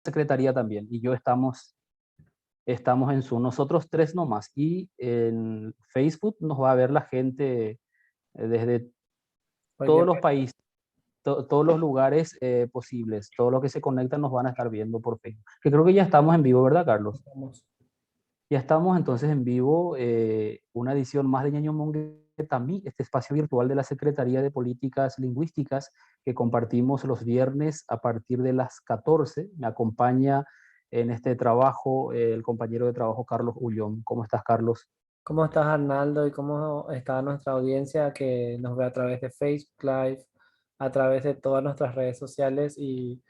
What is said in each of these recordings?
secretaría también, y yo estamos en Zoom, nosotros tres nomás, y en Facebook nos va a ver la gente desde todos Cualquier los país. países, todos los lugares posibles, todos los que se conectan nos van a estar viendo por Facebook. Que creo que ya estamos en vivo, ¿verdad, Carlos? Vamos. Ya estamos entonces en vivo, una edición más de Ñaño Monge Tamí, este espacio virtual de la Secretaría de Políticas Lingüísticas que compartimos los viernes a partir de las 14. Me acompaña en este trabajo el compañero de trabajo Carlos Ullón. ¿Cómo estás, Carlos? ¿Cómo estás, Arnaldo? ¿Y cómo está nuestra audiencia que nos ve a través de Facebook Live, a través de todas nuestras redes sociales? Y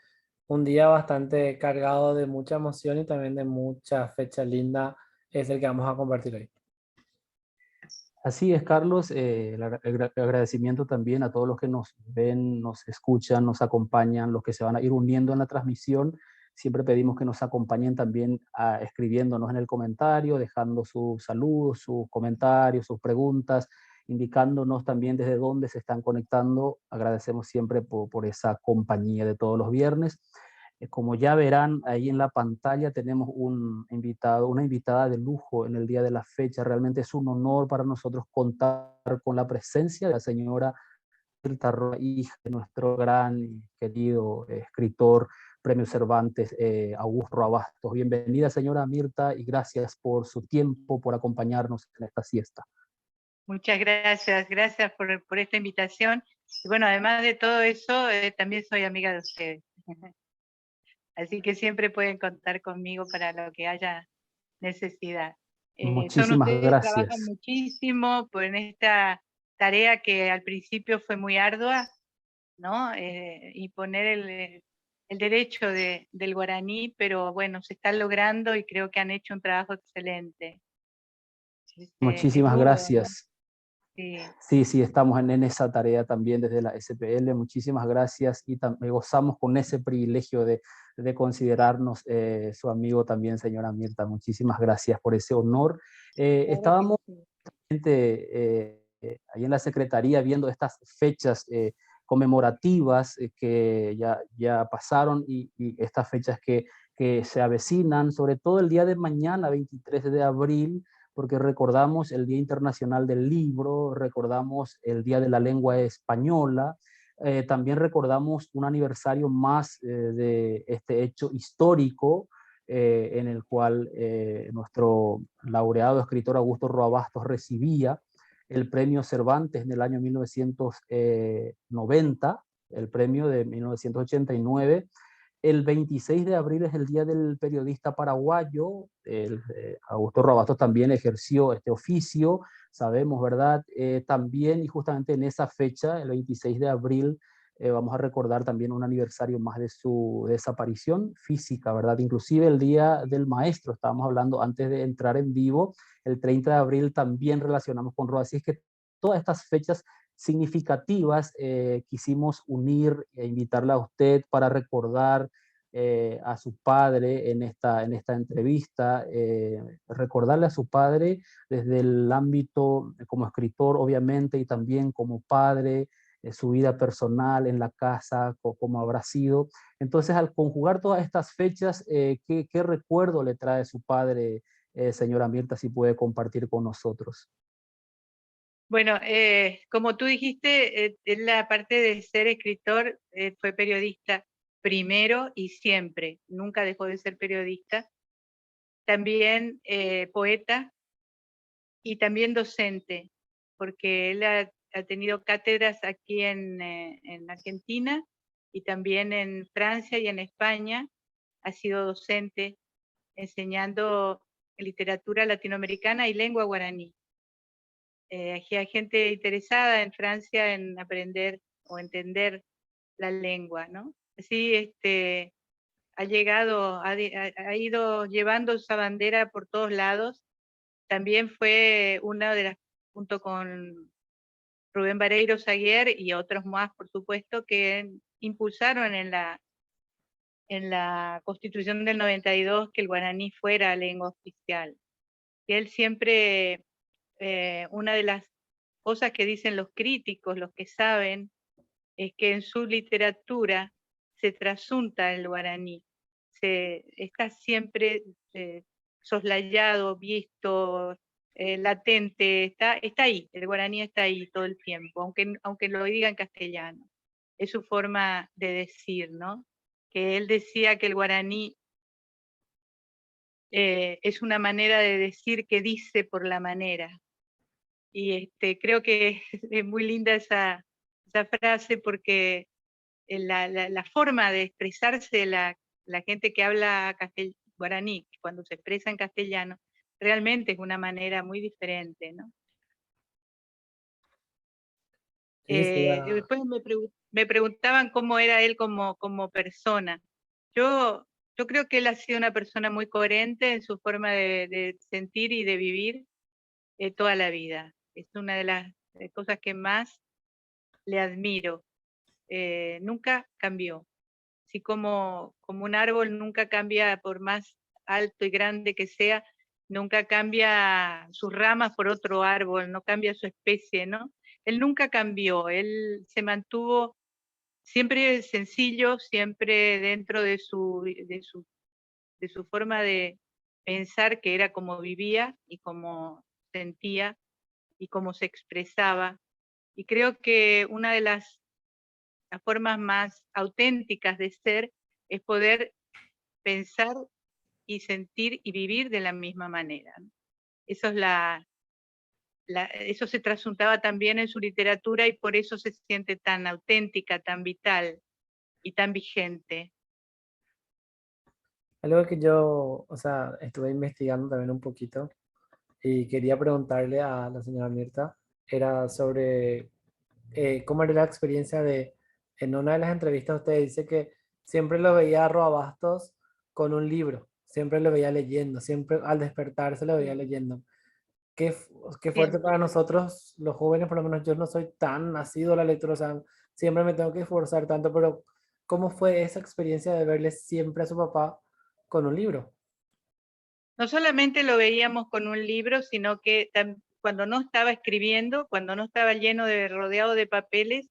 un día bastante cargado de mucha emoción y también de mucha fecha linda es el que vamos a compartir hoy. Así es, Carlos. El agradecimiento también a todos los que nos ven, nos escuchan, nos acompañan, los que se van a ir uniendo en la transmisión. Siempre pedimos que nos acompañen también escribiéndonos en el comentario, dejando sus saludos, sus comentarios, sus preguntas, indicándonos también desde dónde se están conectando. Agradecemos siempre por esa compañía de todos los viernes. Como ya verán ahí en la pantalla, tenemos un invitado, una invitada de lujo en el día de la fecha. Realmente es un honor para nosotros contar con la presencia de la señora Mirta Roa, hija de nuestro gran y querido escritor, Premio Cervantes, Augusto Roa Bastos. Bienvenida, señora Mirta, y gracias por su tiempo, por acompañarnos en esta siesta. Muchas gracias, gracias por esta invitación. Y bueno, además de todo eso, también soy amiga de ustedes. Así que siempre pueden contar conmigo para lo que haya necesidad. Son Muchísimas ustedes, trabajan gracias. muchísimo en esta tarea que al principio fue muy ardua, ¿no? Y poner el derecho del guaraní, pero bueno, se está logrando y creo que han hecho un trabajo excelente. Es Muchísimas duro, ¿no? gracias. Sí. Sí, sí, estamos en esa tarea también desde la SPL. Muchísimas gracias y gozamos con ese privilegio de considerarnos su amigo también, señora Mirta. Muchísimas gracias por ese honor. Claro que Estábamos sí. ahí en la Secretaría viendo estas fechas conmemorativas que ya pasaron y estas fechas que se avecinan, sobre todo el día de mañana, 23 de abril, porque recordamos el Día Internacional del Libro, recordamos el Día de la Lengua Española, también recordamos un aniversario más de este hecho histórico en el cual nuestro laureado escritor Augusto Roa Bastos recibía el premio Cervantes en el año 1990, el premio de 1989. El 26 de abril es el Día del Periodista Paraguayo. Augusto Roa Bastos también ejerció este oficio, sabemos, ¿verdad? También, y justamente en esa fecha, el 26 de abril, vamos a recordar también un aniversario más de su desaparición física, ¿verdad? Inclusive el Día del Maestro, estábamos hablando antes de entrar en vivo, el 30 de abril también relacionamos con Roa. Así es que todas estas fechas significativas quisimos unir e invitarla a usted para recordar a su padre en esta entrevista, recordarle a su padre desde el ámbito como escritor, obviamente, y también como padre, su vida personal en la casa, cómo habrá sido. Entonces, al conjugar todas estas fechas, ¿qué recuerdo le trae su padre, señora Mirta, si puede compartir con nosotros? Bueno, como tú dijiste, en la parte de ser escritor, fue periodista primero y siempre, nunca dejó de ser periodista. También poeta y también docente, porque él ha tenido cátedras aquí en Argentina y también en Francia y en España. Ha sido docente enseñando literatura latinoamericana y lengua guaraní. Hay gente interesada en Francia en aprender o entender la lengua, ¿no? Así ha llegado, ha ido llevando esa bandera por todos lados. También fue una de las, junto con Rubén Vareiro Saguier y otros más, por supuesto, que impulsaron en la Constitución del 92 que el guaraní fuera lengua oficial. Y él siempre, una de las cosas que dicen los críticos, los que saben, es que en su literatura se trasunta el guaraní, está siempre soslayado, visto, latente, está ahí, el guaraní está ahí todo el tiempo, aunque lo diga en castellano. Es su forma de decir, ¿no? Que él decía que el guaraní es una manera de decir que dice por la manera. Y creo que es muy linda esa frase porque la forma de expresarse la gente que habla guaraní, cuando se expresa en castellano, realmente es una manera muy diferente, ¿no? Sí, sería... Después me preguntaban cómo era él como persona. Yo creo que él ha sido una persona muy coherente en su forma de sentir y de vivir toda la vida. Es una de las cosas que más le admiro. Nunca cambió. Así como un árbol nunca cambia por más alto y grande que sea, nunca cambia sus ramas por otro árbol, no cambia su especie, ¿no? Él nunca cambió, él se mantuvo siempre sencillo, siempre dentro de su forma de pensar, que era como vivía y como sentía y cómo se expresaba. Y creo que una de las formas más auténticas de ser es poder pensar y sentir y vivir de la misma manera, ¿no? Eso es eso se trasuntaba también en su literatura y por eso se siente tan auténtica, tan vital y tan vigente. Algo que yo, o sea, estuve investigando también un poquito y quería preguntarle a la señora Mirta, era sobre cómo era la experiencia de, en una de las entrevistas usted dice que siempre lo veía a Roa Bastos con un libro, siempre lo veía leyendo, siempre al despertarse lo veía leyendo. Qué fuerte Siempre. para nosotros los jóvenes, por lo menos yo no soy tan nacido a la lectura, o sea, siempre me tengo que esforzar tanto, pero ¿cómo fue esa experiencia de verle siempre a su papá con un libro? No solamente lo veíamos con un libro, sino que cuando no estaba escribiendo, cuando no estaba rodeado de papeles,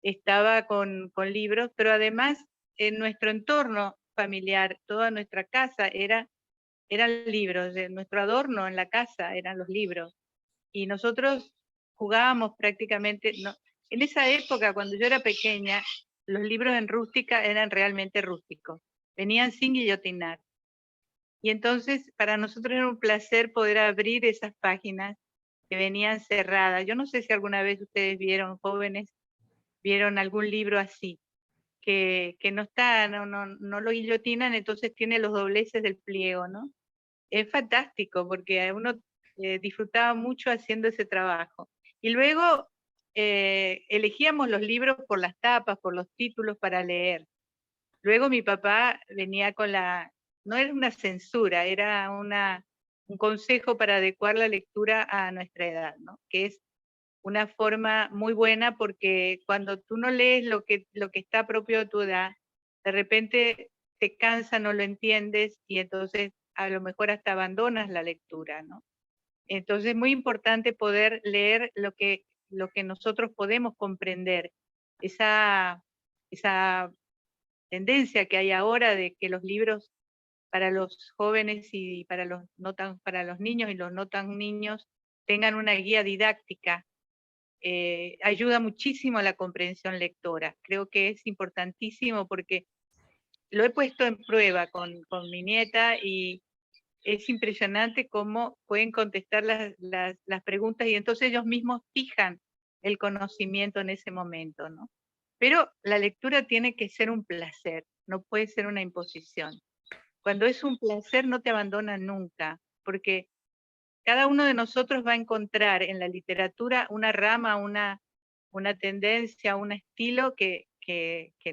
estaba con libros, pero además en nuestro entorno familiar, toda nuestra casa eran libros, nuestro adorno en la casa eran los libros. Y nosotros jugábamos prácticamente, no, en esa época, cuando yo era pequeña, los libros en rústica eran realmente rústicos, venían sin guillotinar. Y entonces para nosotros era un placer poder abrir esas páginas que venían cerradas. Yo no sé si alguna vez ustedes vieron, jóvenes, vieron algún libro así, que no está, no lo guillotinan, entonces tiene los dobleces del pliego, ¿no? Es fantástico porque uno disfrutaba mucho haciendo ese trabajo. Y luego elegíamos los libros por las tapas, por los títulos para leer. Luego mi papá venía con no era una censura, era un consejo para adecuar la lectura a nuestra edad, ¿no? Que es una forma muy buena porque cuando tú no lees lo que está propio de tu edad, de repente te cansa, no lo entiendes y entonces a lo mejor hasta abandonas la lectura, ¿no? Entonces es muy importante poder leer lo que nosotros podemos comprender. Esa tendencia que hay ahora de que los libros para los jóvenes y para para los niños y los no tan niños tengan una guía didáctica, ayuda muchísimo a la comprensión lectora. Creo que es importantísimo porque lo he puesto en prueba con mi nieta y es impresionante cómo pueden contestar las preguntas y entonces ellos mismos fijan el conocimiento en ese momento, ¿no? Pero la lectura tiene que ser un placer, no puede ser una imposición. Cuando es un placer no te abandona nunca, porque cada uno de nosotros va a encontrar en la literatura una rama, una tendencia, un estilo que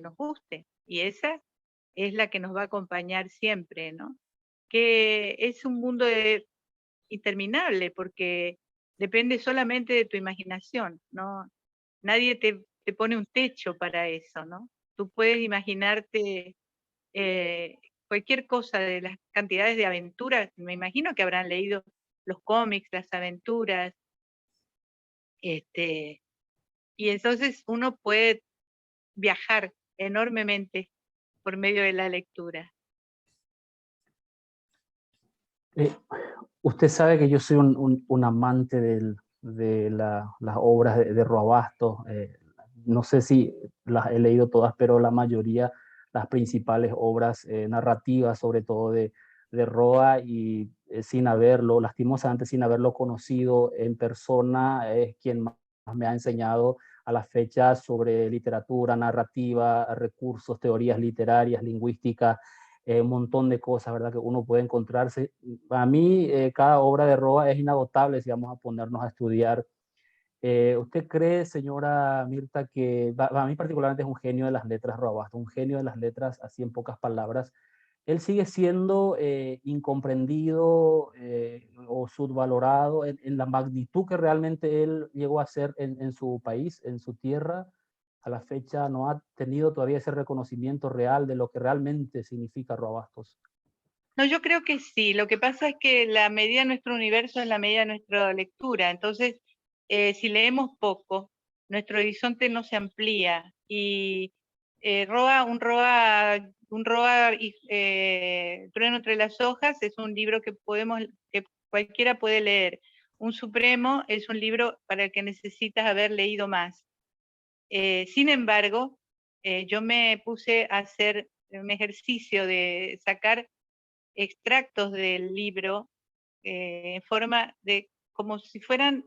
nos guste. Y esa es la que nos va a acompañar siempre, ¿no? Que es un mundo interminable porque depende solamente de tu imaginación, ¿no? Nadie te pone un techo para eso, ¿no? Tú puedes imaginarte eh, cualquier cosa de las cantidades de aventuras, me imagino que habrán leído los cómics, las aventuras, y entonces uno puede viajar enormemente por medio de la lectura. Eh, Usted sabe que yo soy un amante de las obras de Roa Bastos. No sé si las he leído todas, pero la mayoría, las principales obras narrativas, sobre todo de Roa, y sin haberlo, lastimosamente sin haberlo conocido en persona, es quien más me ha enseñado a la fecha sobre literatura, narrativa, recursos, teorías literarias, lingüística, un montón de cosas, ¿verdad? Que uno puede encontrarse. Para mí, cada obra de Roa es inagotable si vamos a ponernos a estudiar. ¿Usted cree, señora Mirta, que para mí particularmente es un genio de las letras, Roa Bastos, un genio de las letras, así en pocas palabras? Él sigue siendo incomprendido o subvalorado en la magnitud que realmente él llegó a ser en su país, en su tierra. A la fecha no ha tenido todavía ese reconocimiento real de lo que realmente significa Roa Bastos. No, yo creo que sí. Lo que pasa es que la medida de nuestro universo es la medida de nuestra lectura. Entonces, si leemos poco, nuestro horizonte no se amplía. Y Trueno entre las hojas es un libro que cualquiera puede leer. Un Supremo es un libro para el que necesitas haber leído más. Sin embargo, yo me puse a hacer un ejercicio de sacar extractos del libro en forma de como si fueran,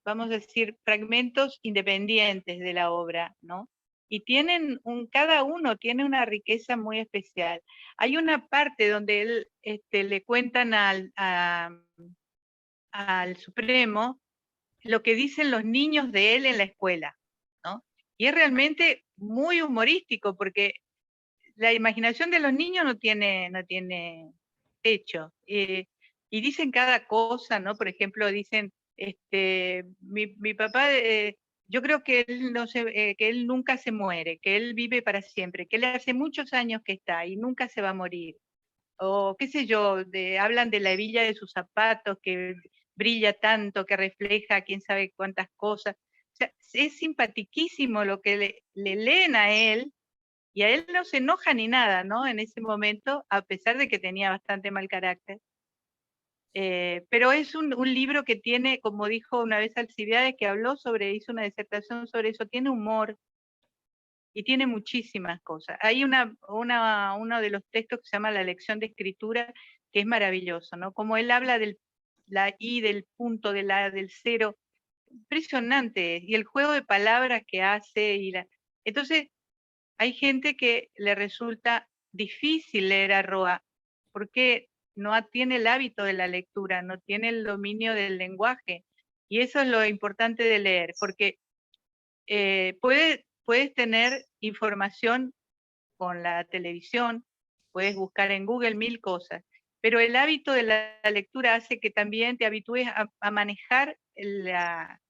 vamos a decir, fragmentos independientes de la obra, ¿no? Y cada uno tiene una riqueza muy especial. Hay una parte donde él le cuentan al Supremo lo que dicen los niños de él en la escuela, ¿no? Y es realmente muy humorístico porque la imaginación de los niños no tiene techo. Y dicen cada cosa, ¿no? Por ejemplo, dicen, mi papá, yo creo que él, no que él nunca se muere, que él vive para siempre, que él hace muchos años que está y nunca se va a morir. O qué sé yo, hablan de la hebilla de sus zapatos, que brilla tanto, que refleja quién sabe cuántas cosas. O sea, es simpatiquísimo lo que le leen a él, y a él no se enoja ni nada, ¿no? En ese momento, a pesar de que tenía bastante mal carácter. Pero es un libro que tiene, como dijo una vez Alcibiades, que hizo una disertación sobre eso, tiene humor y tiene muchísimas cosas. Hay uno de los textos que se llama La lección de escritura, que es maravilloso, ¿no? Como él habla la I, del punto, del cero, impresionante, y el juego de palabras que hace, entonces, hay gente que le resulta difícil leer a Roa porque no tiene el hábito de la lectura, no tiene el dominio del lenguaje. Y eso es lo importante de leer, porque puedes tener información con la televisión, puedes buscar en Google 1000 cosas, pero el hábito de la lectura hace que también te habitúes a manejar la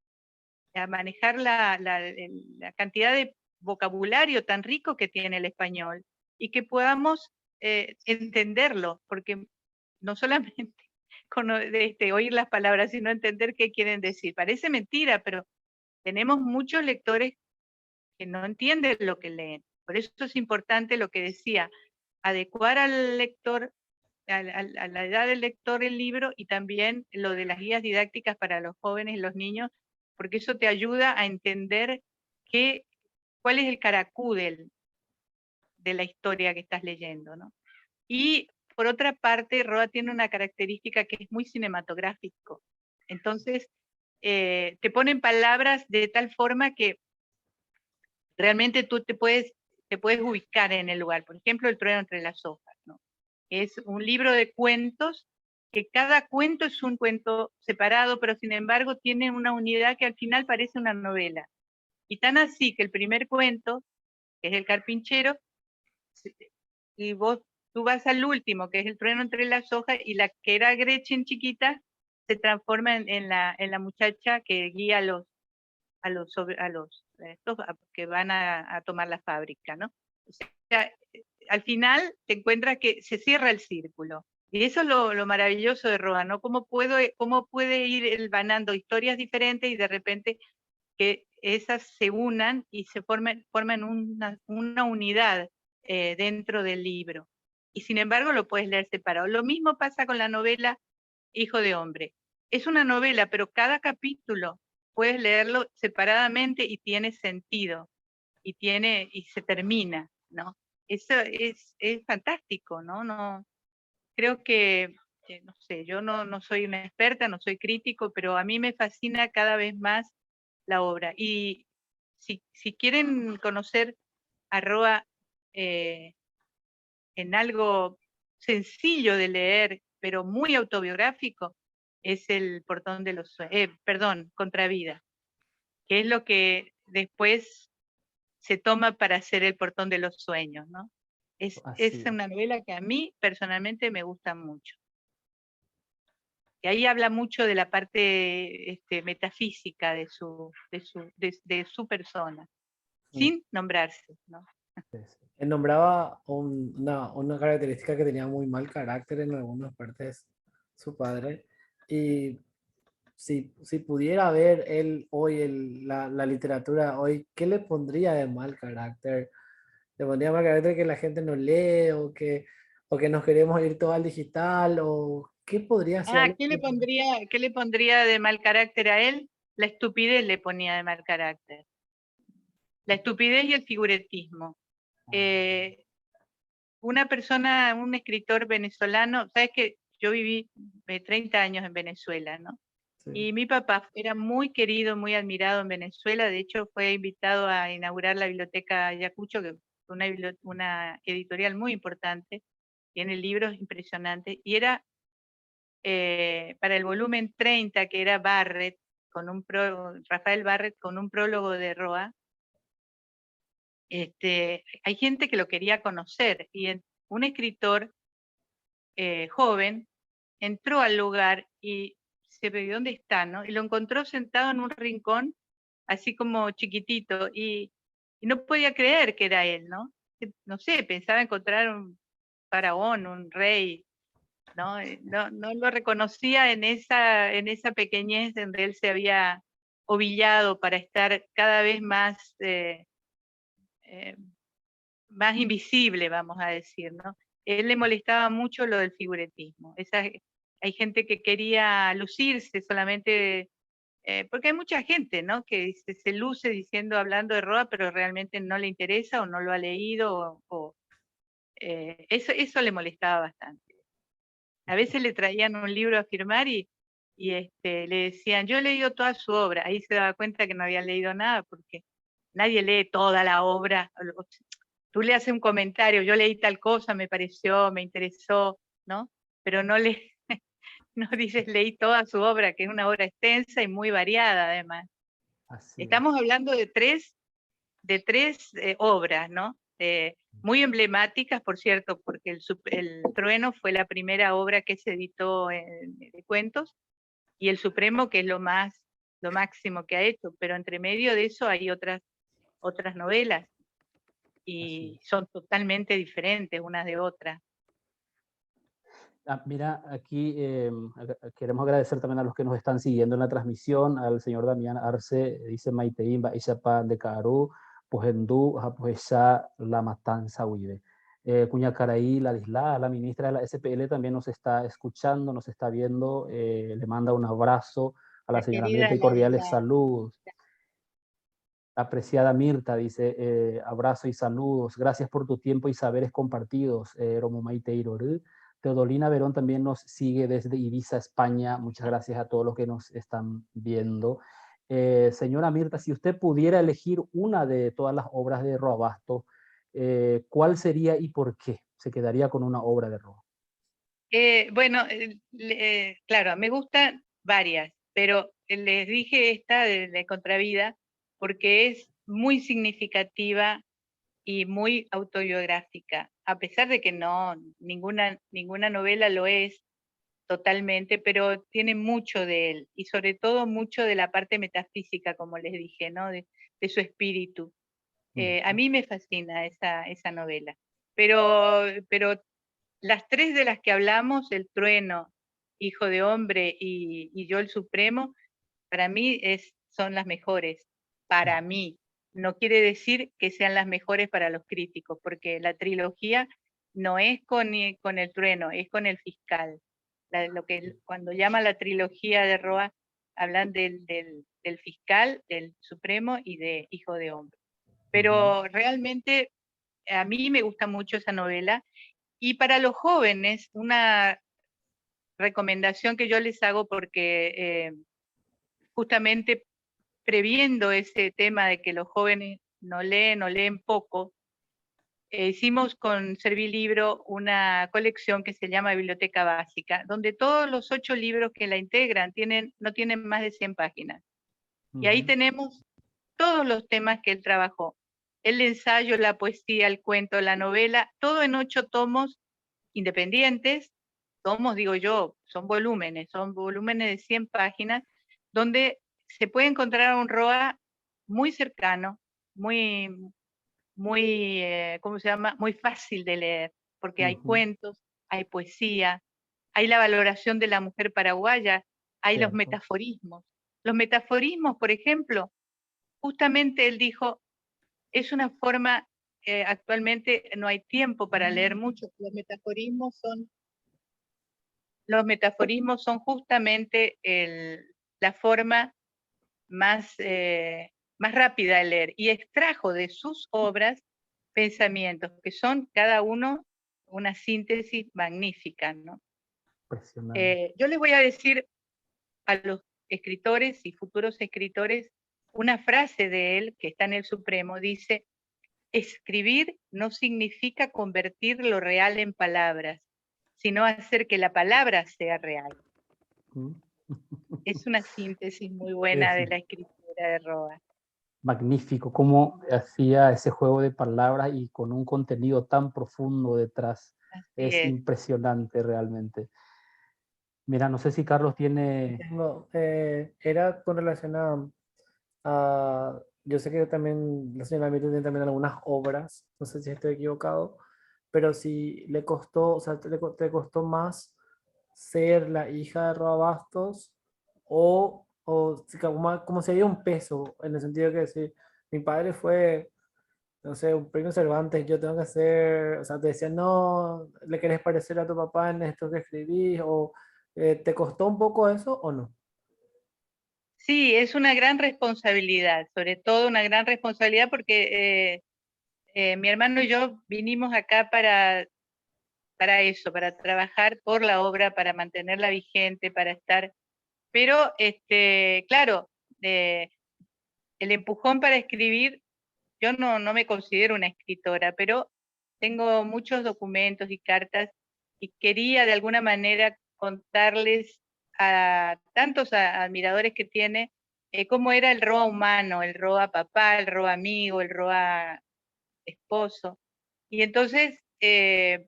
cantidad de vocabulario tan rico que tiene el español y que podamos entenderlo, porque no solamente oír las palabras, sino entender qué quieren decir. Parece mentira, pero tenemos muchos lectores que no entienden lo que leen. Por eso es importante lo que decía, adecuar al lector, a la edad del lector el libro, y también lo de las guías didácticas para los jóvenes y los niños, porque eso te ayuda a entender cuál es el caracú de la historia que estás leyendo, ¿no? Y por otra parte, Roa tiene una característica que es muy cinematográfico. Entonces, te ponen palabras de tal forma que realmente tú te puedes ubicar en el lugar. Por ejemplo, El trueno entre las hojas, ¿no? Es un libro de cuentos que cada cuento es un cuento separado, pero sin embargo tiene una unidad que al final parece una novela. Y tan así que el primer cuento, que es El carpinchero, y tú vas al último, que es El trueno entre las hojas, y la que era Gretchen chiquita se transforma en la muchacha que guía estos que van a tomar la fábrica, ¿no? O sea, al final te encuentras que se cierra el círculo. Y eso es lo maravilloso de Roa, ¿no? Cómo puede ir vanando historias diferentes y de repente que esas se unan y forman una unidad dentro del libro. y sin embargo lo puedes leer separado. Lo mismo pasa con la novela Hijo de Hombre. Es una novela, pero cada capítulo puedes leerlo separadamente y tiene sentido, y se termina, ¿no? Eso es fantástico, ¿no? No, creo que, no sé, yo no soy una experta, no soy crítico, pero a mí me fascina cada vez más la obra. Y si quieren conocer a Roa en algo sencillo de leer, pero muy autobiográfico, es El Portón de los Sueños, perdón, Contravida, que es lo que después se toma para hacer El Portón de los Sueños, ¿no? Es una novela que a mí personalmente me gusta mucho. Y ahí habla mucho de la parte metafísica de su persona, sin nombrarse, ¿no? Él nombraba una característica que tenía muy mal carácter en algunas partes, su padre. Y si pudiera ver él hoy la literatura hoy, ¿qué le pondría de mal carácter? ¿Le pondría mal carácter que la gente no lee o que nos queremos ir todo al digital? ¿O qué podría ser algo ¿Qué le pondría de mal carácter a él? La estupidez le ponía de mal carácter. La estupidez y el figuretismo. Una persona, un escritor venezolano, sabes que yo viví 30 años en Venezuela, ¿no? Sí. Y mi papá era muy querido, muy admirado en Venezuela. De hecho, fue invitado a inaugurar la Biblioteca Ayacucho, que fue una editorial muy importante. Tiene libros impresionantes. Y era para el volumen 30, que era Barrett, Rafael Barrett, con un prólogo de Roa. Hay gente que lo quería conocer. Y un escritor joven entró al lugar y se ve dónde está, ¿no? Y lo encontró sentado en un rincón, así como chiquitito, y no podía creer que era él, ¿no? No sé, pensaba encontrar un faraón, un rey, ¿no? No lo reconocía en esa pequeñez donde él se había ovillado para estar cada vez más invisible, vamos a decir, ¿no? Él le molestaba mucho lo del figuretismo. Hay gente que quería lucirse solamente, porque hay mucha gente, ¿no? Que se luce hablando de Roa, pero realmente no le interesa o no lo ha leído, eso le molestaba bastante. A veces le traían un libro a firmar y le decían, yo he leído toda su obra. Ahí se daba cuenta que no había leído nada, porque nadie lee toda la obra. Tú le haces un comentario, yo leí tal cosa, me pareció, me interesó, ¿no? Pero no dices leí toda su obra, que es una obra extensa y muy variada además. Estamos hablando de tres obras, ¿no? Muy emblemáticas, por cierto, porque el Trueno fue la primera obra que se editó de cuentos, y El Supremo, que es lo máximo que ha hecho, pero entre medio de eso hay otras novelas, y son totalmente diferentes unas de otras. Mira, aquí queremos agradecer también a los que nos están siguiendo en la transmisión, al señor Damián Arce, dice Maiteimba, Isapa de Caru, Pugendú, Japuesa, La Matanza, Huive. Cuñacaraí, Ladisla, la ministra de la SPL también nos está escuchando, nos está viendo, le manda un abrazo a la señora Mirta y cordiales saludos. Apreciada Mirta, dice, abrazo y saludos, gracias por tu tiempo y saberes compartidos, Romo Maiteiro. Teodolina Verón también nos sigue desde Ibiza, España. Muchas gracias a todos los que nos están viendo. Señora Mirta, si usted pudiera elegir una de todas las obras de Roa Basto, ¿cuál sería y por qué se quedaría con una obra de Roa? Bueno, claro, me gustan varias, pero les dije esta de Contravida porque es muy significativa y muy autobiográfica, a pesar de que ninguna novela lo es totalmente, pero tiene mucho de él, y sobre todo mucho de la parte metafísica, como les dije, ¿no? De su espíritu. A mí me fascina esa novela, pero las tres de las que hablamos, El Trueno, Hijo de Hombre y Yo el Supremo, para mí son las mejores, para mí. No quiere decir que sean las mejores para los críticos, porque la trilogía no es con el trueno, es con el fiscal. Lo que cuando llama la trilogía de Roa, hablan del fiscal, del Supremo y de Hijo de Hombre. Pero realmente a mí me gusta mucho esa novela. Y para los jóvenes, una recomendación que yo les hago, porque justamente previendo ese tema de que los jóvenes no leen poco, hicimos con Servilibro una colección que se llama Biblioteca Básica, donde todos los 8 libros que la integran no tienen más de 100 páginas. Y ahí tenemos todos los temas que él trabajó. El ensayo, la poesía, el cuento, la novela, todo en 8 tomos independientes. Tomos, digo yo, son volúmenes de 100 páginas, donde se puede encontrar un Roa muy cercano, muy, muy, ¿cómo se llama? Muy fácil de leer, porque hay cuentos, hay poesía, hay la valoración de la mujer paraguaya, hay los metaforismos. Los metaforismos, por ejemplo, justamente él dijo, es una forma, actualmente no hay tiempo para leer mucho, los metaforismos son justamente la forma más, más rápida de leer, y extrajo de sus obras pensamientos que son cada uno una síntesis magnífica, ¿no? Yo les voy a decir a los escritores y futuros escritores una frase de él que está en el Supremo, dice: escribir no significa convertir lo real en palabras, sino hacer que la palabra sea real. Es una síntesis muy buena de la escritura de Roa. Magnífico, cómo hacía ese juego de palabras y con un contenido tan profundo detrás. Es impresionante realmente. Mira, no sé si Carlos tiene... Era con relación a... Yo sé que también la señora Mirta tiene también algunas obras, no sé si estoy equivocado, pero si le costó, o sea, te costó más ser la hija de Roa Bastos o como si había un peso, en el sentido que si mi padre fue, no sé, un premio Cervantes, yo tengo que ser, o sea, te decían, no, le querés parecer a tu papá en esto que escribís, o ¿te costó un poco eso o no? Sí, es una gran responsabilidad, sobre todo una gran responsabilidad porque mi hermano y yo vinimos acá para eso, para trabajar por la obra, para mantenerla vigente, para estar. Pero, claro, el empujón para escribir, yo no me considero una escritora, pero tengo muchos documentos y cartas y quería de alguna manera contarles a tantos admiradores que tiene cómo era el Roa humano, el Roa papá, el Roa amigo, el Roa esposo. Y entonces me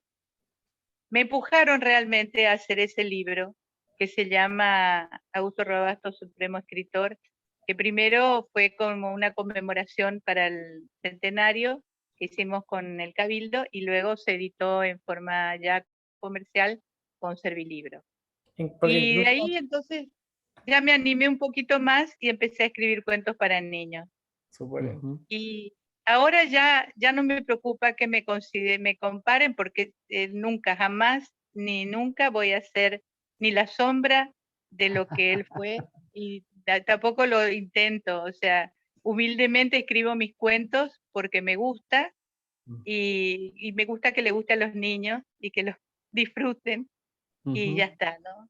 empujaron realmente a hacer ese libro que se llama Augusto Roa Bastos, Supremo Escritor, que primero fue como una conmemoración para el centenario que hicimos con el Cabildo y luego se editó en forma ya comercial con Servilibro. Porque Y de incluso, ahí entonces ya me animé un poquito más y empecé a escribir cuentos para niños. Y ahora ya no me preocupa que me comparen porque nunca, jamás, ni nunca voy a ser ni la sombra de lo que él fue y tampoco lo intento. O sea, humildemente escribo mis cuentos porque me gusta y me gusta que le guste a los niños y que los disfruten y ya está, ¿no?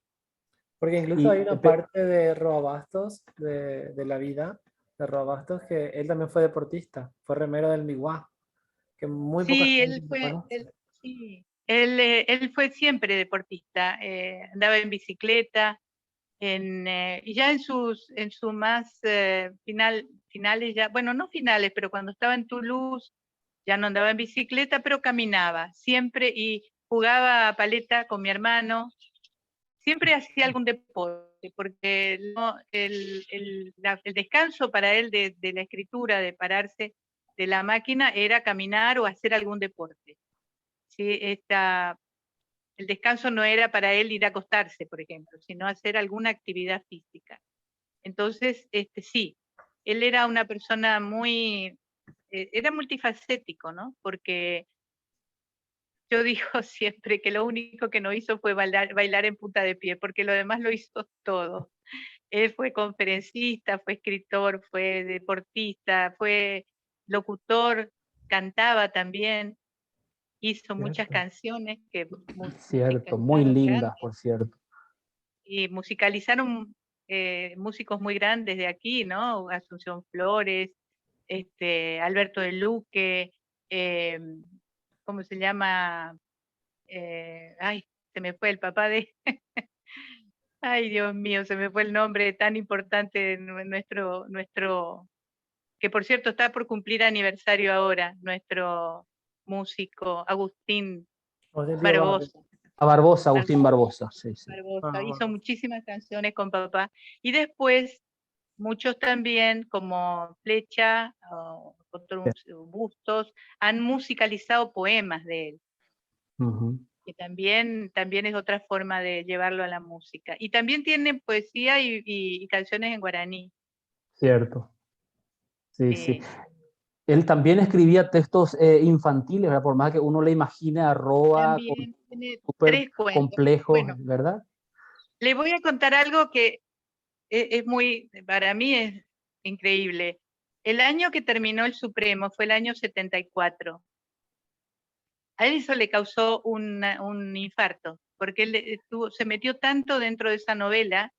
porque incluso hay Y, una parte de Roa Bastos, de la vida de Roa Bastos, que él también fue deportista, fue remero del Miguá, que muy poca Sí, gente lo conoce. sí, él fue siempre deportista, andaba en bicicleta, y ya en su más finales ya, bueno, no finales, pero cuando estaba en Toulouse ya no andaba en bicicleta, pero caminaba siempre y jugaba a paleta con mi hermano, siempre hacía algún deporte, porque el descanso para él de la escritura, de pararse de la máquina, era caminar o hacer algún deporte. ¿Sí? El descanso no era para él ir a acostarse, por ejemplo, sino hacer alguna actividad física. Entonces, sí, él era una persona era multifacético, ¿no? Porque yo digo siempre que lo único que no hizo fue bailar en punta de pie, porque lo demás lo hizo todo. Él fue conferencista, fue escritor, fue deportista, fue locutor, cantaba también, hizo muchas Cierto, canciones que cierto, muy musicalizaron lindas, grandes, por cierto. y musicalizaron músicos muy grandes de aquí, ¿no? Asunción Flores, Alberto de Luque, eh, ¿cómo se llama? Ay, se me fue el papá de... Ay, Dios mío, se me fue el nombre tan importante de nuestro, que por cierto está por cumplir aniversario ahora, nuestro músico Agustín Otilio Barrio. Barbosa. A Barbosa, Agustín Barbosa, Barbosa, sí, sí. Barbosa. Hizo Bueno, muchísimas canciones con papá. Y después, muchos también, como Flecha, otros Bustos, han musicalizado poemas de él, Ujú, que también es otra forma de llevarlo a la música. Y también tiene poesía y canciones en guaraní. cierto, sí, sí. Sí. Él también escribía textos infantiles, ¿verdad? Por más que uno le imagine a Roa con También tiene súper 3 cuentos. complejos, Bueno, ¿verdad? le voy a contar algo que es muy, para mí es increíble. El año que terminó el Supremo fue el año 74. A él eso le causó un infarto, porque él se metió tanto dentro de esa novela,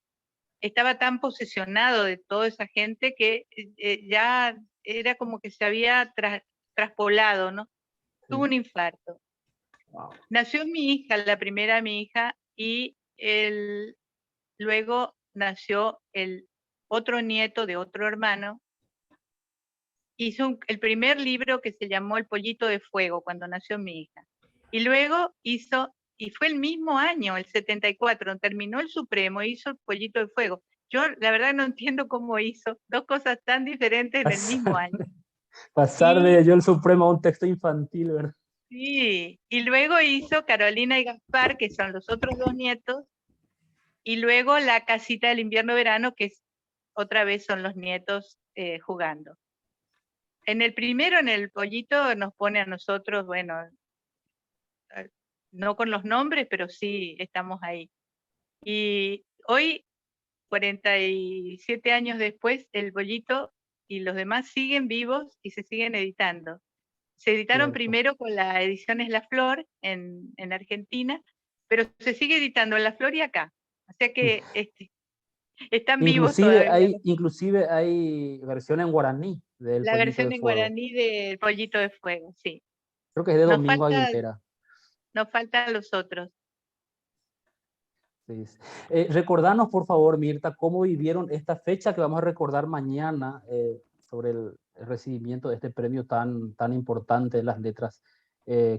estaba tan posesionado de toda esa gente que ya era como que se había traspolado, ¿no? Sí. Tuvo un infarto. Wow. Nació mi hija, la primera mi hija, y luego nació el otro nieto de otro hermano. Hizo el primer libro que se llamó El Pollito de Fuego, cuando nació mi hija. Y luego hizo, y fue el mismo año, el 74, terminó el Supremo, hizo El Pollito de Fuego. Yo la verdad no entiendo cómo hizo dos cosas tan diferentes en el mismo año. Pasar Y de Yo el Supremo a un texto infantil, ¿verdad? sí, y luego hizo Carolina y Gaspar, que son los otros dos nietos, y luego La Casita del Invierno-Verano, que otra vez son los nietos jugando. En el primero, en El Pollito, nos pone a nosotros, bueno, no con los nombres, pero sí estamos ahí. Y hoy, 47 años después, El Pollito y los demás siguen vivos y se siguen editando. Se editaron Cierto. primero con la edición Es la Flor en Argentina, pero se sigue editando en La Flor y acá. O sea que están vivos todavía. Inclusive hay versión en guaraní del La Pollito versión de en Fuego. guaraní del Pollito de Fuego, sí. Creo que es de Nos Domingo falta, Aguilera. nos faltan los otros. Sí, sí. Recordanos, por favor, Mirta, cómo vivieron esta fecha que vamos a recordar mañana sobre el recibimiento de este premio tan importante de las letras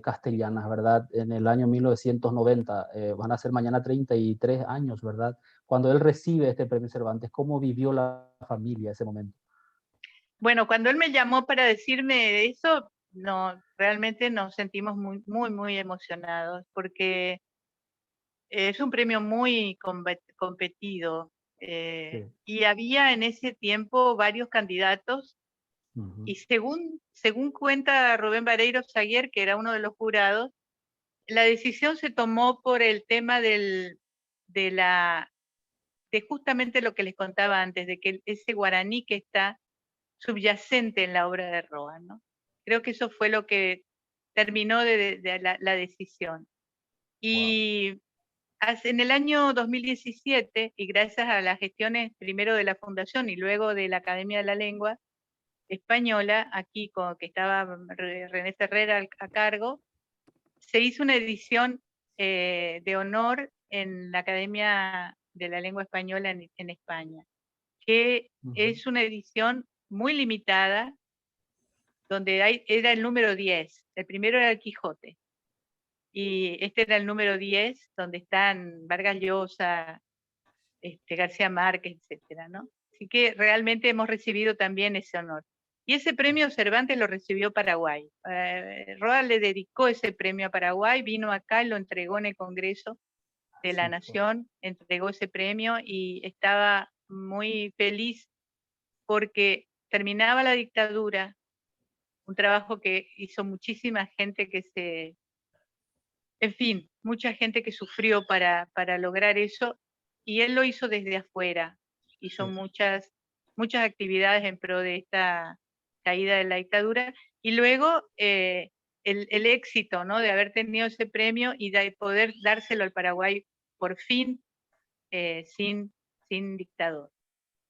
castellanas, ¿verdad? En el año 1990, van a ser mañana 33 años, ¿verdad? Cuando él recibe este premio Cervantes, ¿cómo vivió la familia ese momento? Bueno, cuando él me llamó para decirme eso, no, realmente nos sentimos muy, muy, muy emocionados, porque es un premio muy competido, Sí. y había en ese tiempo varios candidatos, Ujú. y según cuenta Rubén Vareiro Saguier, que era uno de los jurados, la decisión se tomó por el tema de justamente lo que les contaba antes, de que ese guaraní que está subyacente en la obra de Roa, ¿no? Creo que eso fue lo que terminó de la decisión. Wow. Y en el año 2017, y gracias a las gestiones primero de la Fundación y luego de la Academia de la Lengua Española, aquí que estaba René Ferrer a cargo, se hizo una edición de honor en la Academia de la Lengua Española en España, que Ujú. es una edición muy limitada, donde era el número 10. El primero era el Quijote. Y este era el número 10, donde están Vargas Llosa, García Márquez, etcétera, ¿no? Así que realmente hemos recibido también ese honor. Y ese premio Cervantes lo recibió Paraguay. Roa le dedicó ese premio a Paraguay, vino acá y lo entregó en el Congreso de la Sí, pues. Nación, entregó ese premio y estaba muy feliz porque terminaba la dictadura, un trabajo que hizo muchísima gente que En fin, mucha gente que sufrió para lograr eso, y él lo hizo desde afuera. Hizo muchas actividades en pro de esta caída de la dictadura, y luego el éxito, ¿no?, de haber tenido ese premio y de poder dárselo al Paraguay por fin, sin dictador.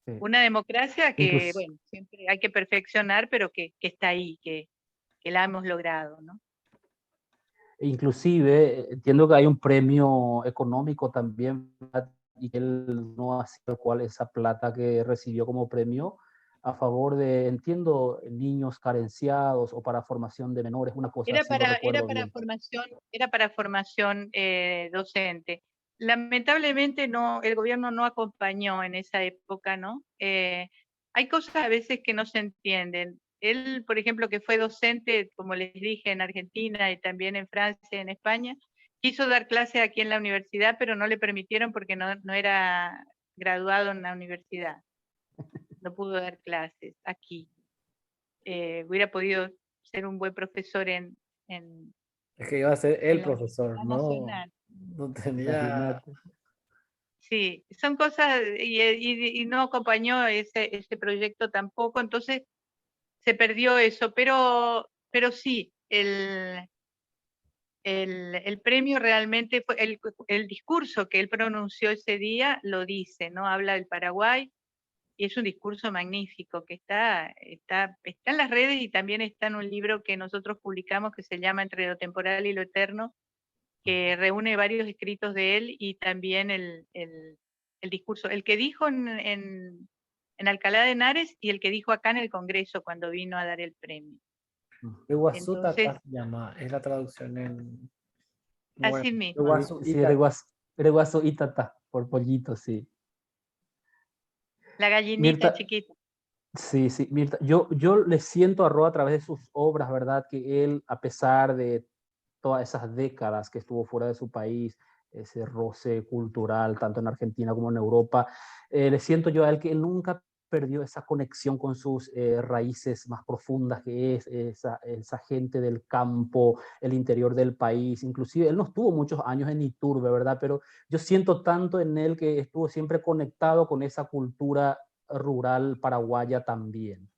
Sí. Una democracia que, Incluso, bueno, siempre hay que perfeccionar, pero que está ahí, que la hemos logrado, ¿no? inclusive, entiendo que hay un premio económico también, ¿verdad? Y que él no ha sido cuál esa plata que recibió como premio a favor de, entiendo, niños carenciados o para formación de menores, una cosa así, no recuerdo bien. Era para formación docente. Lamentablemente no, el gobierno no acompañó en esa época, ¿no? Hay cosas a veces que no se entienden. Él, por ejemplo, que fue docente, como les dije, en Argentina y también en Francia, en España, quiso dar clases aquí en la universidad, pero no le permitieron porque no era graduado en la universidad. No pudo dar clases aquí. Hubiera podido ser un buen profesor en Es que iba a ser el la profesor, Universidad no, Nacional. no tenía... Imagínate. Sí, son cosas, y no acompañó ese proyecto tampoco, entonces se perdió eso, pero sí, el premio realmente fue, el discurso que él pronunció ese día lo dice, ¿no? Habla del Paraguay, y es un discurso magnífico que está en las redes, y también está en un libro que nosotros publicamos que se llama Entre lo temporal y lo eterno, que reúne varios escritos de él y también el discurso, el que dijo en Alcalá de Henares y el que dijo acá en el Congreso cuando vino a dar el premio. Iguazú Entonces, Tata se llama, es la traducción en... Bueno, así mismo. Iguazú Sí, Itata. era Guaso Itata, por pollito, sí. La gallinita Mirta, chiquita. sí, sí, Mirta, yo le siento a Roa a través de sus obras, ¿verdad? Que él, a pesar de todas esas décadas que estuvo fuera de su país, ese roce cultural, tanto en Argentina como en Europa, le siento yo a él que él nunca perdió esa conexión con sus raíces más profundas, que es esa gente del campo, el interior del país. Inclusive él no estuvo muchos años en Iturbe, ¿verdad? Pero yo siento tanto en él que estuvo siempre conectado con esa cultura rural paraguaya también.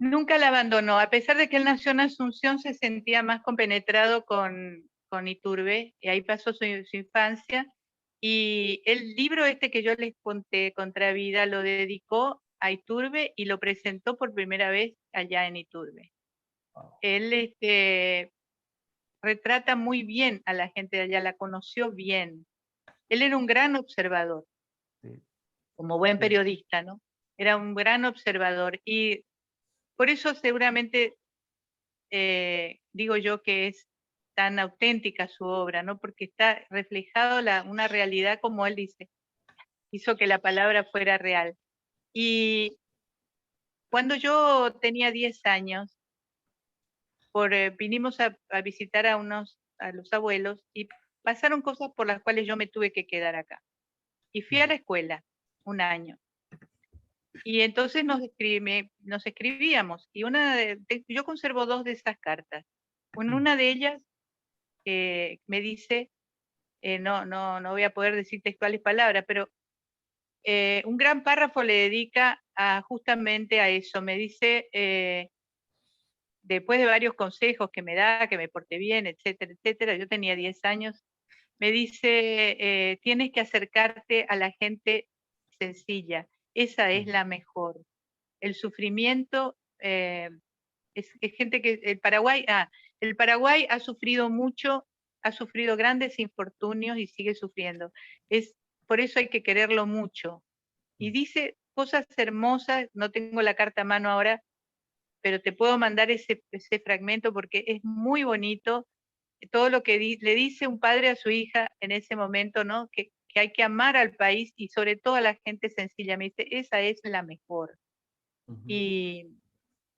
Nunca la abandonó, a pesar de que él nació en Asunción, se sentía más compenetrado con Iturbe, y ahí pasó su infancia, y el libro este que yo les conté, Contravida, lo dedicó a Iturbe y lo presentó por primera vez allá en Iturbe. Wow. Él retrata muy bien a la gente de allá, la conoció bien. Él era un gran observador, Sí, como buen sí. periodista, ¿no? Era un gran observador, y por eso seguramente digo yo que es tan auténtica su obra, ¿no? Porque está reflejado una realidad, como él dice, hizo que la palabra fuera real. Y cuando yo tenía 10 años, vinimos a visitar a los abuelos, y pasaron cosas por las cuales yo me tuve que quedar acá. Y fui a la escuela un año. Y entonces nos escribíamos, y yo conservo 2 de esas cartas. En una de ellas me dice, no voy a poder decir textuales palabras, pero un gran párrafo le dedica justamente a eso. Me dice, después de varios consejos que me da, que me porte bien, etcétera, etcétera, yo tenía 10 años, me dice, tienes que acercarte a la gente sencilla, esa es la mejor. El sufrimiento es gente que el Paraguay ha sufrido mucho, ha sufrido grandes infortunios y sigue sufriendo. Por eso hay que quererlo mucho. Y dice cosas hermosas, no tengo la carta a mano ahora, pero te puedo mandar ese fragmento porque es muy bonito. Todo lo que le dice un padre a su hija en ese momento, ¿no? Que hay que amar al país y sobre todo a la gente sencilla. Me dice, esa es la mejor. Y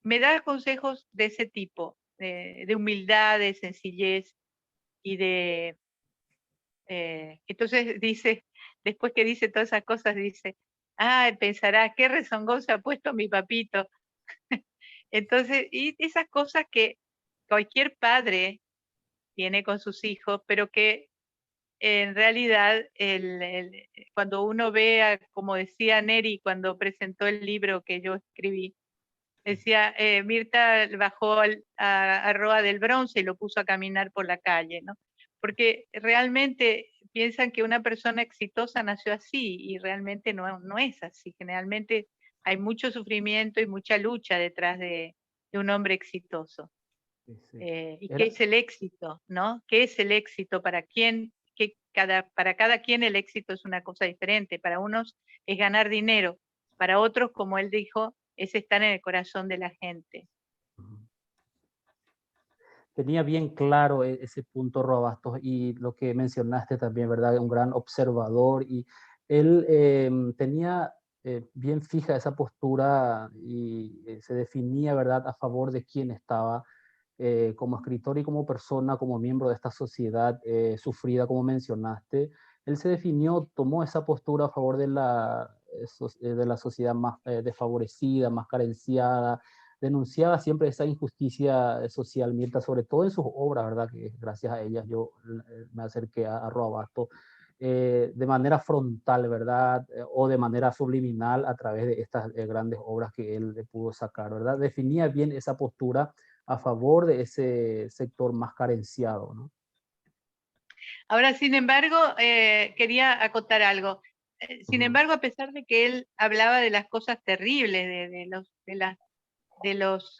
me da consejos de ese tipo, de humildad, de sencillez y entonces dice, después que dice todas esas cosas, dice, pensará, qué rezongón se ha puesto mi papito. Entonces, y esas cosas que cualquier padre tiene con sus hijos, pero que en realidad cuando uno ve, como decía Neri cuando presentó el libro que yo escribí, decía, Mirta bajó a Roa del Bronce y lo puso a caminar por la calle, ¿no? Porque realmente piensan que una persona exitosa nació así y realmente no es así. Generalmente hay mucho sufrimiento y mucha lucha detrás de un hombre exitoso. Sí, sí. ¿Y qué es el éxito, no? ¿Qué es el éxito para quién? Para cada quien el éxito es una cosa diferente. Para unos es ganar dinero, para otros, como él dijo, es estar en el corazón de la gente. Tenía bien claro ese punto, Roa Bastos, y lo que mencionaste también, ¿verdad? Un gran observador, y él tenía bien fija esa postura y se definía, ¿verdad?, a favor de quién estaba como escritor y como persona, como miembro de esta sociedad sufrida, como mencionaste. Él se definió, tomó esa postura a favor de la sociedad más desfavorecida, más carenciada, denunciaba siempre esa injusticia social, Mirta, sobre todo en sus obras, ¿verdad? Que gracias a ellas yo me acerqué a Roa Bastos de manera frontal, ¿verdad? O de manera subliminal a través de estas grandes obras que él pudo sacar, ¿verdad? Definía bien esa postura a favor de ese sector más carenciado, ¿no? Ahora, sin embargo, quería acotar algo. Sin embargo, a pesar de que él hablaba de las cosas terribles, de las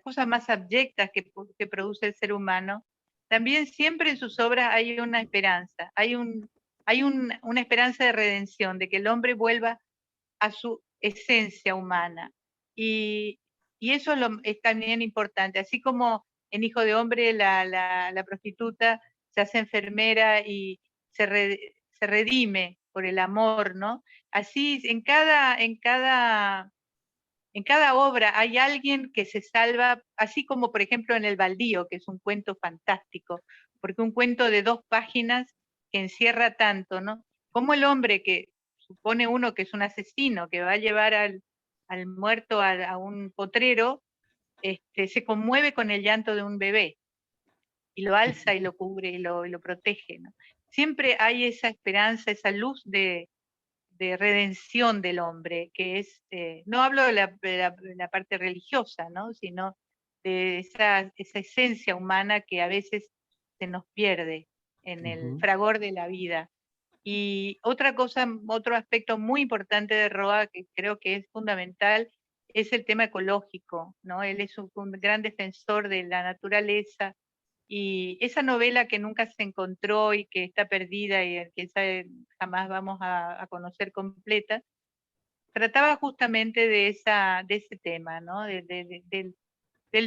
cosas más abyectas que produce el ser humano, también siempre en sus obras hay una esperanza, hay una esperanza de redención, de que el hombre vuelva a su esencia humana. Y eso es también importante, así como en Hijo de Hombre la prostituta se hace enfermera y se redime por el amor, ¿no? Así en cada obra hay alguien que se salva, así como por ejemplo en El Baldío, que es un cuento fantástico, porque un cuento de 2 páginas que encierra tanto, ¿no? Como el hombre que supone uno que es un asesino, que va a llevar al muerto a un potrero, se conmueve con el llanto de un bebé y lo alza y lo cubre y lo protege, ¿no? Siempre hay esa esperanza, esa luz de redención del hombre, que es, no hablo de la parte religiosa, ¿no? Sino de esa esencia humana que a veces se nos pierde en el fragor de la vida. Y otra cosa, otro aspecto muy importante de Roa, que creo que es fundamental, es el tema ecológico, ¿no? Él es un gran defensor de la naturaleza, y esa novela que nunca se encontró y que está perdida y quién sabe jamás vamos a conocer completa, trataba justamente de ese tema, ¿no? Del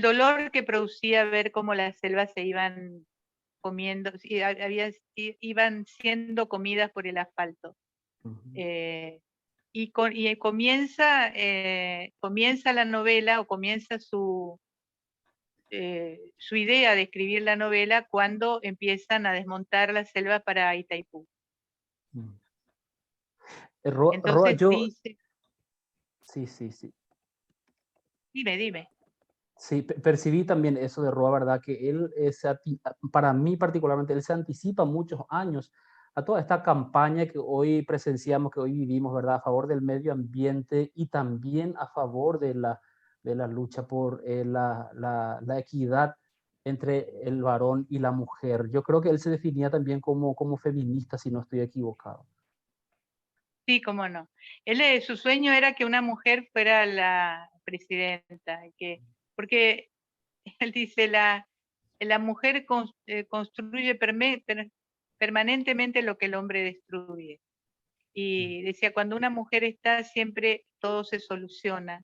dolor que producía ver cómo las selvas se iban comiendo, iban siendo comidas por el asfalto. Y comienza la novela, o comienza su idea de escribir la novela cuando empiezan a desmontar la selva para Itaipú. Roa, Entonces yo... dice, Sí. dime. Sí, percibí también eso de Roa, ¿verdad? Que él, para mí particularmente, él se anticipa muchos años a toda esta campaña que hoy presenciamos, que hoy vivimos, ¿verdad? A favor del medio ambiente y también a favor de la lucha por la equidad entre el varón y la mujer. Yo creo que él se definía también como feminista, si no estoy equivocado. Sí, cómo no. Su sueño era que una mujer fuera la presidenta, porque él dice, la mujer construye permanentemente lo que el hombre destruye. Y decía, cuando una mujer está, siempre todo se soluciona.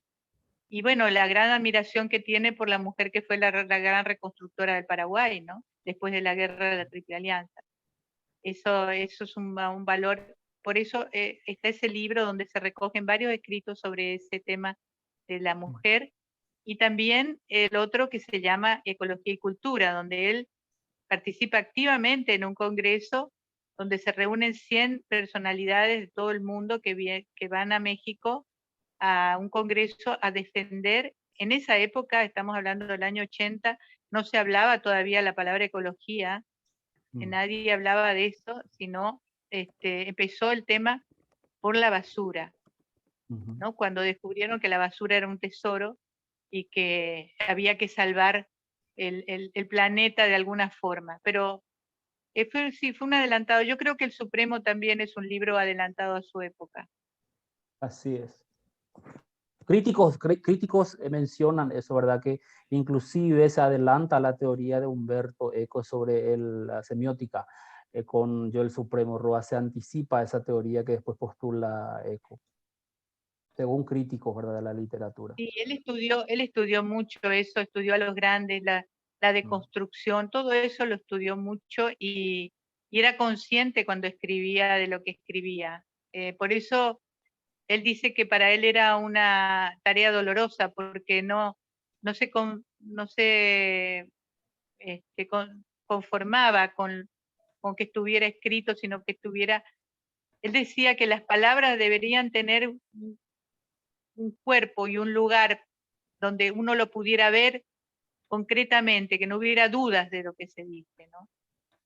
Y bueno, la gran admiración que tiene por la mujer que fue la gran reconstructora del Paraguay, ¿no? Después de la guerra de la Triple Alianza. Eso es un valor. Por eso está ese libro donde se recogen varios escritos sobre ese tema de la mujer, y también el otro que se llama Ecología y Cultura, donde él participa activamente en un congreso donde se reúnen 100 personalidades de todo el mundo que van a México a un congreso a defender. En esa época, estamos hablando del año 80, no se hablaba todavía la palabra ecología, que Mm, nadie hablaba de eso, sino empezó el tema por la basura, ujú. ¿no? Cuando descubrieron que la basura era un tesoro y que había que salvar el planeta de alguna forma. Pero sí, fue un adelantado. Yo creo que El Supremo también es un libro adelantado a su época. Así es. Críticos mencionan eso, ¿verdad? Que inclusive se adelanta la teoría de Humberto Eco sobre la semiótica. Con Yo el Supremo, Roa se anticipa esa teoría que después postula Eco, según críticos, ¿verdad?, de la literatura. Sí, él estudió mucho eso, estudió a los grandes, la Mm, deconstrucción, todo eso lo estudió mucho y era consciente cuando escribía de lo que escribía. Por eso él dice que para él era una tarea dolorosa porque no se conformaba con que estuviera escrito, sino que él decía que las palabras deberían tener un cuerpo y un lugar donde uno lo pudiera ver concretamente, que no hubiera dudas de lo que se dice, ¿no?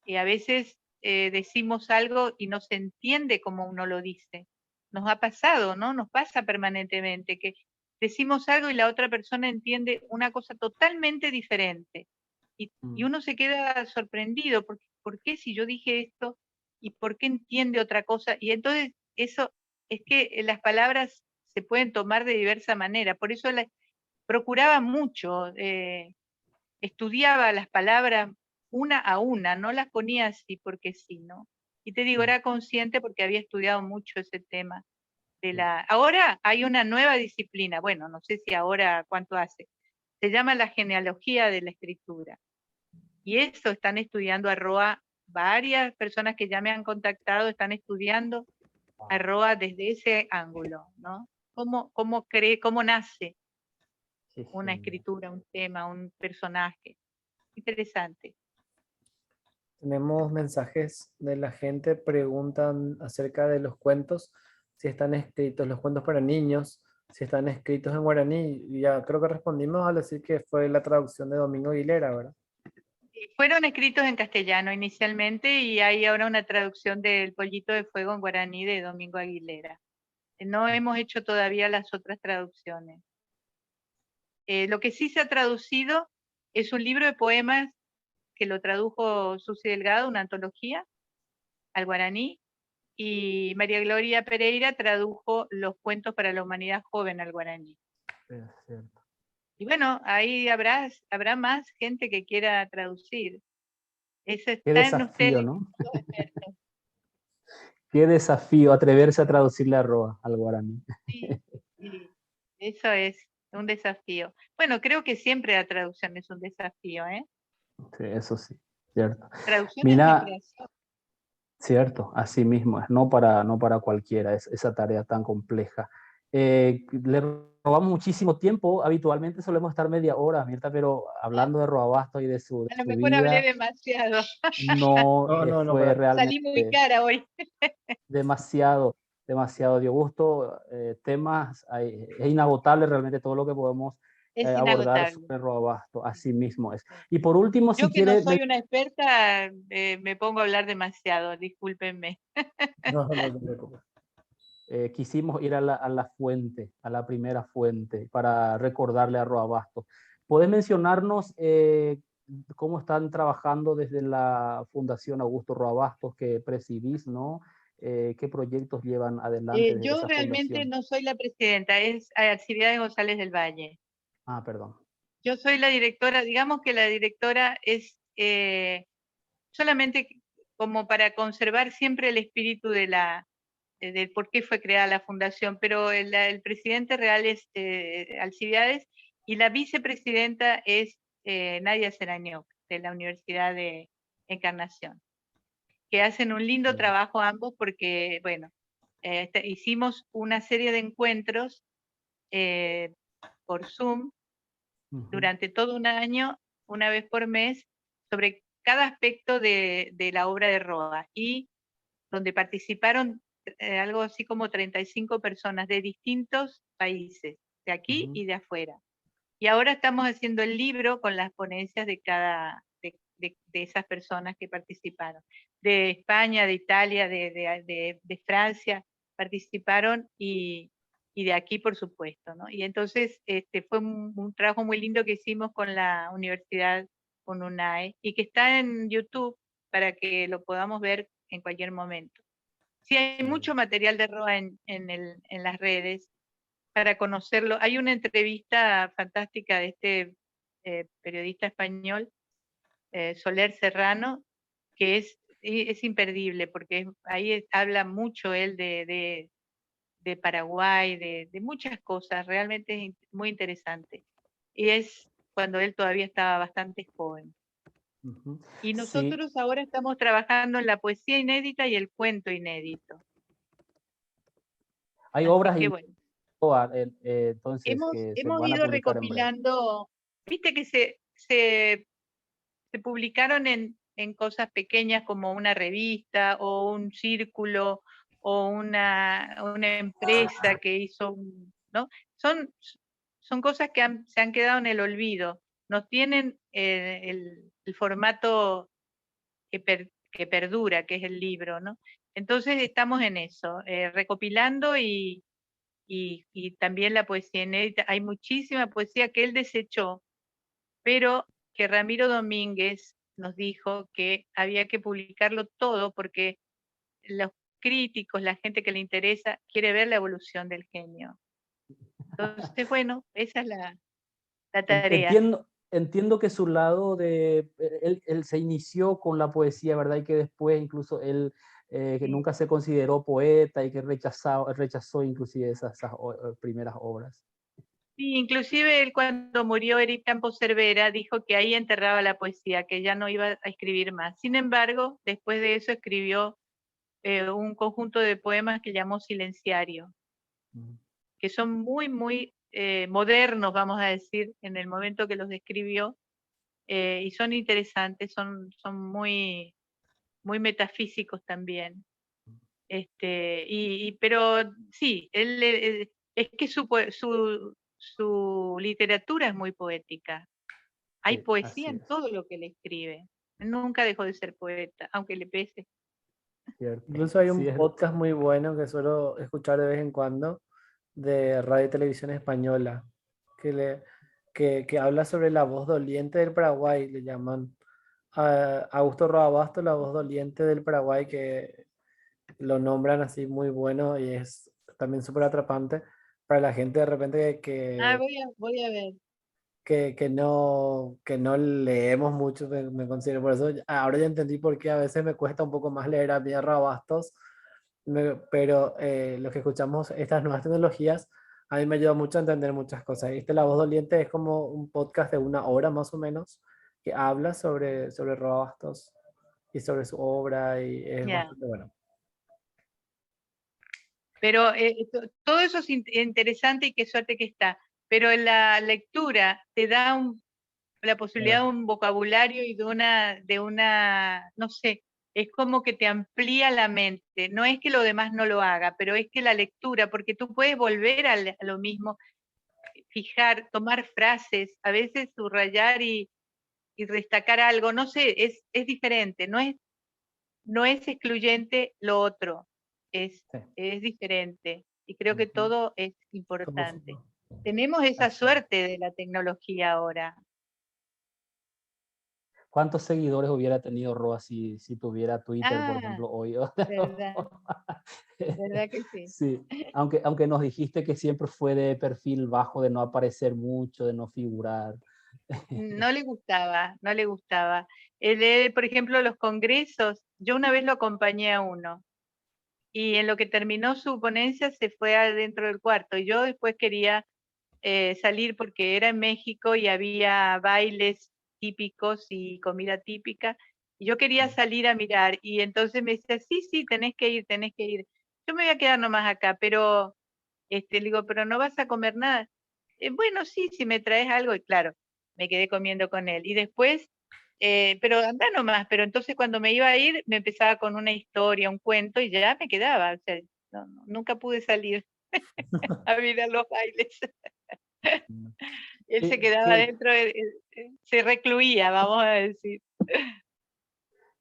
Y a veces decimos algo y no se entiende como uno lo dice. Nos ha pasado, ¿no? Nos pasa permanentemente que decimos algo y la otra persona entiende una cosa totalmente diferente. Y mm, uno se queda sorprendido, porque, ¿por qué si yo dije esto y por qué entiende otra cosa? Y entonces eso es que las palabras se pueden tomar de diversa manera. Por eso procuraba mucho, estudiaba las palabras una a una, no las ponía así porque sí, ¿no? Y te digo, mm, era consciente porque había estudiado mucho ese tema. sí. Ahora hay una nueva disciplina, bueno, no sé si ahora cuánto hace, se llama la genealogía de la escritura. Y eso están estudiando a Roa, varias personas que ya me han contactado están estudiando a Roa desde ese ángulo, ¿no? ¿Cómo nace Qué una genial. escritura, un tema, un personaje? Interesante. Tenemos mensajes de la gente, preguntan acerca de los cuentos, si están escritos, los cuentos para niños, si están escritos en guaraní. Y ya creo que respondimos al decir que fue la traducción de Domingo Aguilera, ¿verdad? Fueron escritos en castellano inicialmente y hay ahora una traducción del Pollito de Fuego en guaraní de Domingo Aguilera. No hemos hecho todavía las otras traducciones. Lo que sí se ha traducido es un libro de poemas que lo tradujo Susi Delgado, una antología al guaraní, y María Gloria Pereira tradujo los cuentos para la humanidad joven al guaraní. Es cierto. Y bueno, ahí habrá más gente que quiera traducir. Eso Qué está en desafío, ustedes, ¿no? los expertos. Qué desafío atreverse a traducirle a Roa al guaraní. Sí, sí, eso es un desafío. Bueno, creo que siempre la traducción es un desafío, ¿eh? Sí, eso sí, cierto. Traducción es Mira, recreación. cierto, así mismo es, no para cualquiera, es esa tarea tan compleja. Le robamos muchísimo tiempo, habitualmente solemos estar media hora, Mirta, pero Ah, hablando de Roabasto y de a lo su mejor hablé vida, demasiado. no No, no, no, fue para. Salí muy realmente cara hoy. demasiado, demasiado dio gusto. Temas, es inagotable realmente todo lo que podemos Es abordar inagotable. sobre Roabasto, Sí, así mismo es. sí. Y por último, si Yo que no quiere, soy una experta, me pongo a hablar demasiado, discúlpenme. No, no te preocupes. quisimos ir a la fuente, a la primera fuente, para recordarle a Roabasto. ¿Puedes mencionarnos cómo están trabajando desde la Fundación Augusto Roabastos que presidís, ¿no? ¿Qué proyectos llevan adelante desde Yo esa realmente fundación? no soy la presidenta, es Alcibiades González del Valle. Ah, perdón. Yo soy la directora, digamos que la directora es solamente como para conservar siempre el espíritu del por qué fue creada la fundación, pero el presidente real es Alcibiades y la vicepresidenta es Nadia Serañoc, de la Universidad de Encarnación, que hacen un lindo trabajo ambos porque, bueno, hicimos una serie de encuentros por Zoom durante todo un año, una vez por mes, sobre cada aspecto de la obra de Roa y donde participaron algo así como 35 personas de distintos países, de aquí y de afuera. Y ahora estamos haciendo el libro con las ponencias de de esas personas que participaron. De España, de Italia, de Francia, participaron y de aquí, por supuesto, ¿no? Y entonces fue un trabajo muy lindo que hicimos con la universidad, con UNAE, y que está en YouTube para que lo podamos ver en cualquier momento. Sí, hay mucho material de Roa en las redes para conocerlo. Hay una entrevista fantástica de este periodista español, Soler Serrano, que es imperdible, porque ahí habla mucho él de Paraguay, de muchas cosas, realmente es muy interesante. Y es cuando él todavía estaba bastante joven. Y Sí, nosotros ahora estamos trabajando en la poesía inédita y el cuento inédito. hay Así obras que bueno. entonces que se Hemos van a ido publicar en breve. recopilando, viste que se publicaron en cosas pequeñas como una revista o un círculo o una empresa que hizo, ¿no? Son cosas que se han quedado en el olvido. No tienen el formato que perdura, que es el libro, ¿no? Entonces estamos en eso, recopilando y también la poesía inédita. Hay muchísima poesía que él desechó, pero que Ramiro Domínguez nos dijo que había que publicarlo todo porque los críticos, la gente que le interesa, quiere ver la evolución del genio. Entonces, bueno, esa es la tarea. Entiendo que su lado él se inició con la poesía, ¿verdad? Y que después incluso él que Sí. nunca se consideró poeta y que rechazó inclusive esas primeras obras. Sí, inclusive él cuando murió Eric Campos Cervera dijo que ahí enterraba la poesía, que ya no iba a escribir más. Sin embargo, después de eso escribió un conjunto de poemas que llamó Silenciario, que son muy modernos, vamos a decir, en el momento que los escribió, y son interesantes, son muy metafísicos también. Pero sí, es que su literatura es muy poética. Hay Sí, poesía así en es, todo lo que él escribe. Nunca dejó de ser poeta, aunque le pese. cierto. Incluso hay Sí, un podcast muy bueno que suelo escuchar de vez en cuando de Radio y Televisión Española, que, que habla sobre la voz doliente del Paraguay, le llaman a Augusto Roabasto, la voz doliente del Paraguay, que lo nombran así muy bueno y es también súper atrapante para la gente de repente Voy a ver. que no leemos mucho, me considero. Por eso ahora ya entendí por qué a veces me cuesta un poco más leer a mí a Rabastos, pero los que escuchamos estas nuevas tecnologías, a mí me ayuda mucho a entender muchas cosas. La voz doliente es como un podcast de 1 hora más o menos, que habla sobre Rabastos y sobre su obra y es Ya. bastante bueno. Pero todo eso es interesante y qué suerte que está. Pero en la lectura te da la posibilidad de un vocabulario y no sé, es como que te amplía la mente. No es que lo demás no lo haga, pero es que la lectura, porque tú puedes volver a lo mismo, fijar, tomar frases, a veces subrayar y destacar algo, no sé, es diferente, no es excluyente lo otro, sí. es diferente. Y creo que todo es Como importante. su- Tenemos esa Así es. suerte de la tecnología ahora. ¿Cuántos seguidores hubiera tenido Roa si tuviera Twitter, por Ah, ejemplo, hoy? verdad, verdad que sí. Sí, aunque nos dijiste que siempre fue de perfil bajo, de no aparecer mucho, de no figurar. No le gustaba, no le gustaba. Por ejemplo, los congresos, yo una vez lo acompañé a uno y en lo que terminó su ponencia se fue adentro del cuarto y yo después quería salir porque era en México y había bailes típicos y comida típica. Y yo quería salir a mirar y entonces me decía, sí, sí, tenés que ir, tenés que ir. Yo me voy a quedar nomás acá, pero le digo, pero no vas a comer nada. Bueno, sí, si me traes algo, y claro, me quedé comiendo con él. Y después, pero anda nomás, pero entonces cuando me iba a ir, me empezaba con una historia, un cuento, y ya me quedaba. O sea, nunca pude salir a mirar los bailes. Él se Qué, quedaba qué- adentro, se recluía, vamos a decir.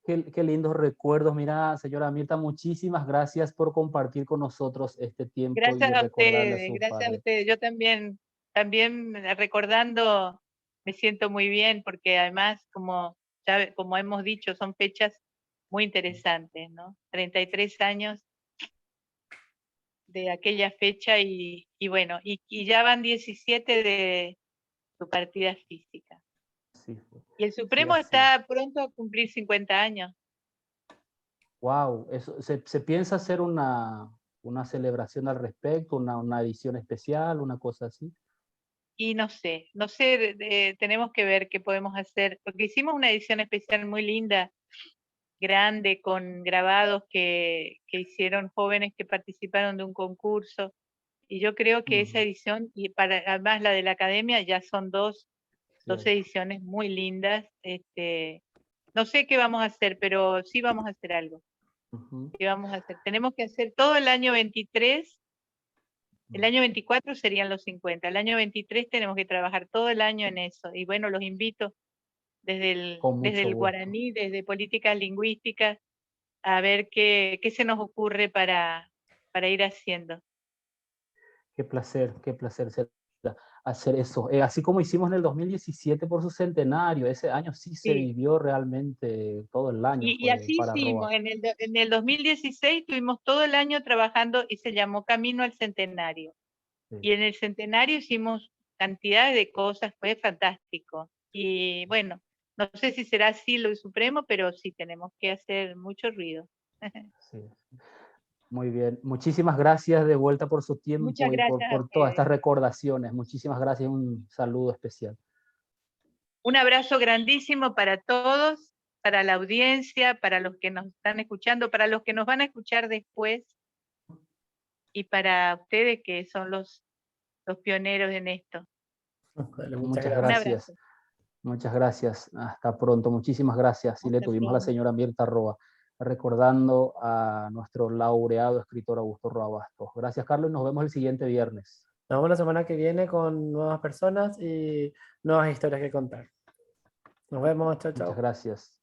qué lindos recuerdos. Mira, señora Mirta, muchísimas gracias por compartir con nosotros este tiempo y recordarle a su Gracias a padre. ustedes. Yo también recordando me siento muy bien porque además, como hemos dicho, son fechas muy interesantes, ¿no? 33 años de aquella fecha y bueno, y ya van 17 de su partida física. Sí, Y el sí, Supremo así es. está pronto a cumplir 50 años. Wow, eso, se piensa hacer una celebración al respecto, una edición especial, una cosa así. Y no sé, tenemos que ver qué podemos hacer, porque hicimos una edición especial muy linda, grande, con grabados que hicieron jóvenes que participaron de un concurso. Y yo creo que esa edición, y para además la de la academia, ya son dos Cierto. ediciones muy lindas. No sé qué vamos a hacer, pero sí vamos a hacer algo. Ujú. ¿Qué vamos a hacer? Tenemos que hacer todo el año 23. El año 24 serían los 50. El año 23 tenemos que trabajar todo el año en eso. Y bueno, los invito Con desde mucho el gusto. guaraní, desde políticas lingüísticas, a ver qué se nos ocurre para ir haciendo. Qué placer hacer eso. Así como hicimos en el 2017 por su centenario, ese año sí se Sí. vivió realmente, todo el año Y fue así para hicimos. Roa. En el 2016 tuvimos todo el año trabajando y se llamó Camino al Centenario. Sí, Y en el centenario hicimos cantidades de cosas, fue fantástico. Y bueno, no sé si será así lo supremo, pero sí tenemos que hacer mucho ruido. sí. Muy bien. Muchísimas gracias de vuelta por su Muchas tiempo y gracias a por todas ustedes. estas recordaciones. Muchísimas gracias y un saludo especial. Un abrazo grandísimo para todos, para la audiencia, para los que nos están escuchando, para los que nos van a escuchar después y para ustedes que son los pioneros en esto. Vale, muchas Muchas Un gracias. gracias. abrazo. Muchas gracias. Hasta pronto. Muchísimas gracias. Y le Hasta tuvimos a la pronto. señora Mirta Roa, recordando a nuestro laureado escritor Augusto Roa Bastos. Gracias, Carlos, y nos vemos el siguiente viernes. Nos vemos la semana que viene con nuevas personas y nuevas historias que contar. Nos vemos, chao, Muchas chao. gracias.